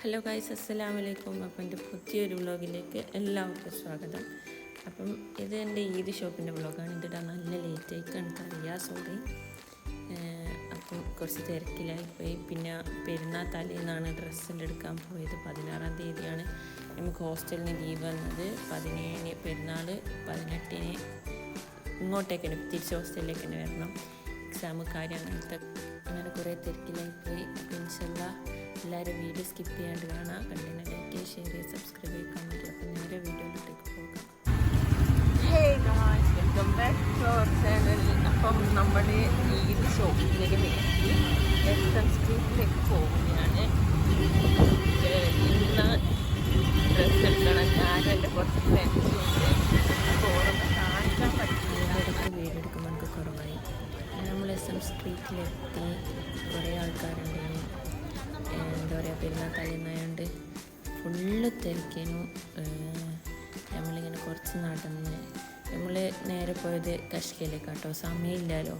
Hello guys, അസ്സലാമു അലൈക്കും. അപ്പം എൻ്റെ പുതിയൊരു വ്ളോഗിലേക്ക് എല്ലാവർക്കും സ്വാഗതം. അപ്പം ഇത് എൻ്റെ ഈദ് ഷോപ്പിൻ്റെ വ്ളോഗാണ്. ഇതിടാൻ നല്ല ലേറ്റായിക്ക് എനിക്കറിയാം, സോറി. അപ്പം കുറച്ച് തിരക്കിലായിപ്പോയി. പിന്നെ പെരുന്നാൾ തലേന്നാണ് ഡ്രസ്സെല്ലാം എടുക്കാൻ പോയത്. 16-ാം തീയതിയാണ് നമുക്ക് ഹോസ്റ്റലിന് ലീവ് വന്നത്. 17-ന് പെരുന്നാൾ, 18-ന് ഇങ്ങോട്ടേക്ക് തന്നെ തിരിച്ച് ഹോസ്റ്റലിലേക്ക് തന്നെ വരണം. എക്സാം കാര്യം അങ്ങനെ കുറേ തിരക്കിലായിപ്പോയി. ഇൻഷാല്ലാ എല്ലാവരും വീഡിയോ സ്കിപ്പ് ചെയ്യാണ്ട് കാണാം. കണ്ടിന് ലൈക്ക് ചെയ്യുക, ഷെയർ ചെയ്യുക, സബ്സ്ക്രൈബ് ചെയ്യുക, കമൻറ്റ് ചെയ്യുക. അപ്പം നേരെ വീഡിയോയിലേക്ക് പോകാം. Welcome back to our channel. അപ്പം നമ്മൾ ഈദ് ഷോപ്പിങ്ങിന് വേണ്ടി എസ് എം സ്ട്രീറ്റിലേക്ക് പോകുകയാണ്. ഇന്ന് ഡ്രസ്സ് എടുക്കണം. ഞാനും എൻ്റെ കുറച്ച് ഫ്രണ്ട്സും ഉണ്ട്. അപ്പോൾ ഓരോന്ന് കാണിക്കാൻ പറ്റില്ല. ഇടയ്ക്ക് വീടെടുക്കുമ്പോൾ നമുക്ക് കുറവായി. നമ്മൾ എസ് എം സ്ട്രീറ്റിലെത്തി. കുറേ ആൾക്കാരുണ്ടായിരുന്നു. എന്താ പറയുക, പെരുന്നാൾ തലേന്നായതുകൊണ്ട് ഫുള്ള് തിരക്കേനു. നമ്മളിങ്ങനെ കുറച്ച് നടന്ന് നമ്മൾ നേരെ പോയത് കഷ്കയിലേക്കാട്ടോ. സമയമില്ലല്ലോ,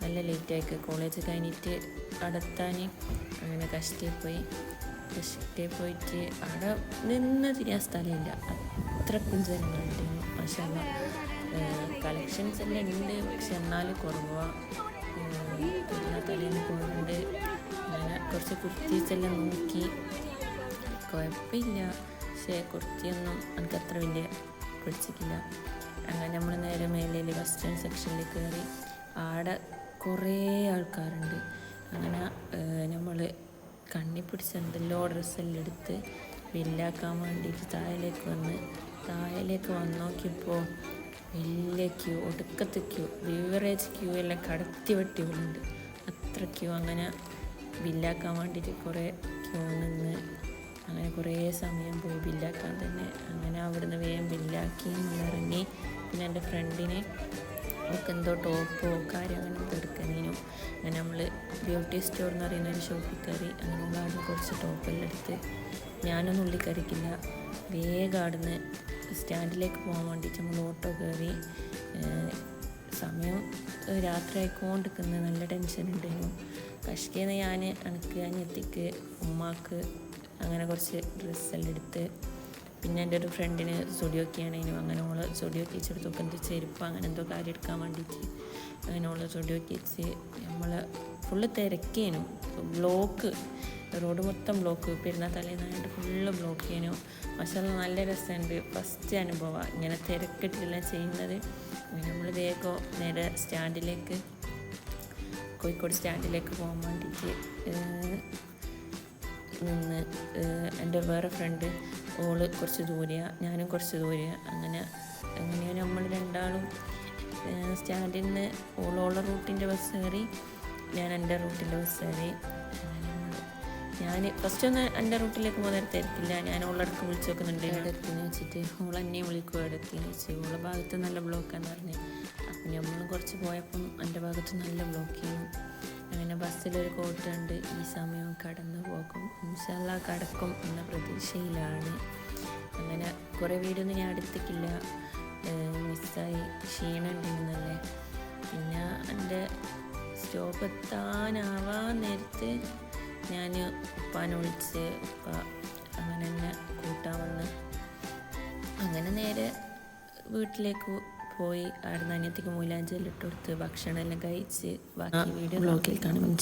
നല്ല ലേറ്റായിക്ക്. കോളേജ് കഴിഞ്ഞിട്ട് അടുത്താൻ അങ്ങനെ കഷ്ടിയിൽ പോയിട്ട് അവിടെ നിന്ന് തിരിയാൻ സ്ഥലമില്ല. അത്രക്കും ജനങ്ങളുണ്ടായിരുന്നു. പക്ഷേ കളക്ഷൻസ് എല്ലാം ഉണ്ട്, പക്ഷെ എന്നാലും കുറവാണ്. പെരുന്നാൾ തലേന്ന് പോകുന്നുണ്ട്. അങ്ങനെ കുറച്ച് കുർത്തീസെല്ലാം നോക്കി, കുഴപ്പമില്ല. പക്ഷേ കുർത്തിയൊന്നും എനിക്ക് അത്ര വലിയ പിടിച്ചിട്ടില്ല. അങ്ങനെ നമ്മൾ നേരെ മേലയിൽ വെസ്റ്റേൺ സെക്ഷനിൽ കയറി. ആടെ കുറേ ആൾക്കാരുണ്ട്. അങ്ങനെ നമ്മൾ കണ്ണി പിടിച്ച എന്തെല്ലോ ഡ്രസ്സെല്ലാം എടുത്ത് ബില്ലാക്കാൻ വേണ്ടിയിട്ട് താഴേക്ക് വന്ന് നോക്കിയപ്പോൾ വലിയ ക്യൂ, ഒടുക്കത്തെ ക്യൂ, ബീവറേജ് ക്യൂ എല്ലാം കടത്തി വെട്ടിയുണ്ട്. അത്ര ക്യൂ. അങ്ങനെ ബില്ലാക്കാൻ വേണ്ടിയിട്ട് കുറേ ക്യൂ നിന്ന് അങ്ങനെ കുറേ സമയം പോയി ബില്ലാക്കാൻ തന്നെ. അങ്ങനെ അവിടുന്ന് വേഗം ബില്ലാക്കി ഇറങ്ങി. പിന്നെ എൻ്റെ ഫ്രണ്ടിനെ ഒക്കെ എന്തോ ടോപ്പോ കാര്യം അങ്ങനെ എന്തോ എടുക്കാനേനും. അങ്ങനെ നമ്മൾ ബ്യൂട്ടി സ്റ്റോർ എന്ന് പറയുന്ന ഒരു ഷോപ്പിൽ കയറി. അങ്ങനെ നമ്മൾ അവിടെ കുറച്ച് ടോപ്പെല്ലാം എടുത്ത്, ഞാനൊന്നും ഉള്ളിൽ കയറിക്കില്ല. വേഗം അവിടുന്ന് സ്റ്റാൻഡിലേക്ക് പോകാൻ വേണ്ടിയിട്ട് നമ്മൾ ഓട്ടോ കയറി. സമയം രാത്രി ആയിക്കൊണ്ടിരിക്കുന്നത്, നല്ല ടെൻഷൻ ഉണ്ടായിരുന്നു. കഷ്കേന്ന് ഞാൻ എനിക്ക് അനിയത്തിക്ക് ഉമ്മാക്ക് അങ്ങനെ കുറച്ച് ഡ്രസ്സെല്ലാം എടുത്ത്. പിന്നെ എൻ്റെ ഒരു ഫ്രണ്ടിന് സ്റ്റുഡിയോക്കാണേനും. അങ്ങനെ ഓള് സ്റ്റുഡിയോക്ക് വെച്ചെടുത്തൊക്കെ എന്തോ ചെരുപ്പ് അങ്ങനെ എന്തോ കാര്യം എടുക്കാൻ വേണ്ടിയിട്ട് അങ്ങനെ ഓള് സ്റ്റുഡിയോക്ക് വെച്ച്. നമ്മൾ ഫുള്ള് തിരക്കേനു. ബ്ലോക്ക്, റോഡ് മൊത്തം ബ്ലോക്ക്. പെരുന്നാൾ തലേന്നായിട്ട് ഫുള്ള് ബ്ലോക്ക് ചെയ്യുന്നു. പക്ഷേ നല്ല രസമുണ്ട്. ഫസ്റ്റ് അനുഭവമാണ് ഇങ്ങനെ തിരക്കിട്ടെല്ലാം ചെയ്യുന്നത്. അങ്ങനെ നമ്മൾ വേഗം നേരെ കോഴിക്കോട് സ്റ്റാൻഡിലേക്ക് പോകാൻ വേണ്ടിയിട്ട് നിന്ന്. എൻ്റെ വേറെ ഫ്രണ്ട് ഓള് കുറച്ച് ദൂരെയാണ്, ഞാനും കുറച്ച് ദൂരെയാണ്. അങ്ങനെയാണ് നമ്മൾ രണ്ടാളും സ്റ്റാൻഡിൽ നിന്ന് ഓളോള റൂട്ടിൻ്റെ ബസ് കയറി, ഞാൻ എൻ്റെ റൂട്ടിൻ്റെ ബസ് കയറി. ഞാൻ ഫസ്റ്റ് ഒന്ന് എൻ്റെ റൂട്ടിലേക്ക് പോകുന്ന തിരക്കില്ല. ഞാൻ ഓളടക്ക് വിളിച്ച് നോക്കുന്നുണ്ട് എവിടെത്തിന് വെച്ചിട്ട്. ഓൾ എന്നെയും വിളിക്കും എവിടെത്തിന് വെച്ച്. ഓളെ ഭാഗത്ത് നല്ല ബ്ലോക്കാന്ന് പറഞ്ഞ്. അപ്പം നമ്മളും കുറച്ച് പോയപ്പം എൻ്റെ ഭാഗത്ത് നല്ല ബ്ലോക്ക് ചെയ്യും. അങ്ങനെ ബസ്സിലൊരു കോട്ടുണ്ട്. ഈ സമയം കടന്നു പോകും, ഇൻഷാല്ലാ കടക്കും എന്ന പ്രതീക്ഷയിലാണ്. അങ്ങനെ കുറേ വീടൊന്നും ഞാൻ എടുത്തിട്ടില്ല, മിസ്സായി. ക്ഷീണമുണ്ടെന്നല്ലേ. പിന്നെ എൻ്റെ സ്റ്റോപ്പ് എത്താനാവാൻ നേരത്ത് ഞാൻ ഉപ്പാനെ വിളിച്ച് ഉപ്പ അങ്ങനെ തന്നെ കൂട്ടാൻ വന്ന്. അങ്ങനെ നേരെ വീട്ടിലേക്ക് പോയി. അവിടെ അനിയത്തിക്ക് മൂലാഞ്ചെല്ലാം ഇട്ട് കൊടുത്ത് ഭക്ഷണം എല്ലാം കഴിച്ച് ബാക്കി വീഡിയോ ബ്ലോഗിൽ കാണും.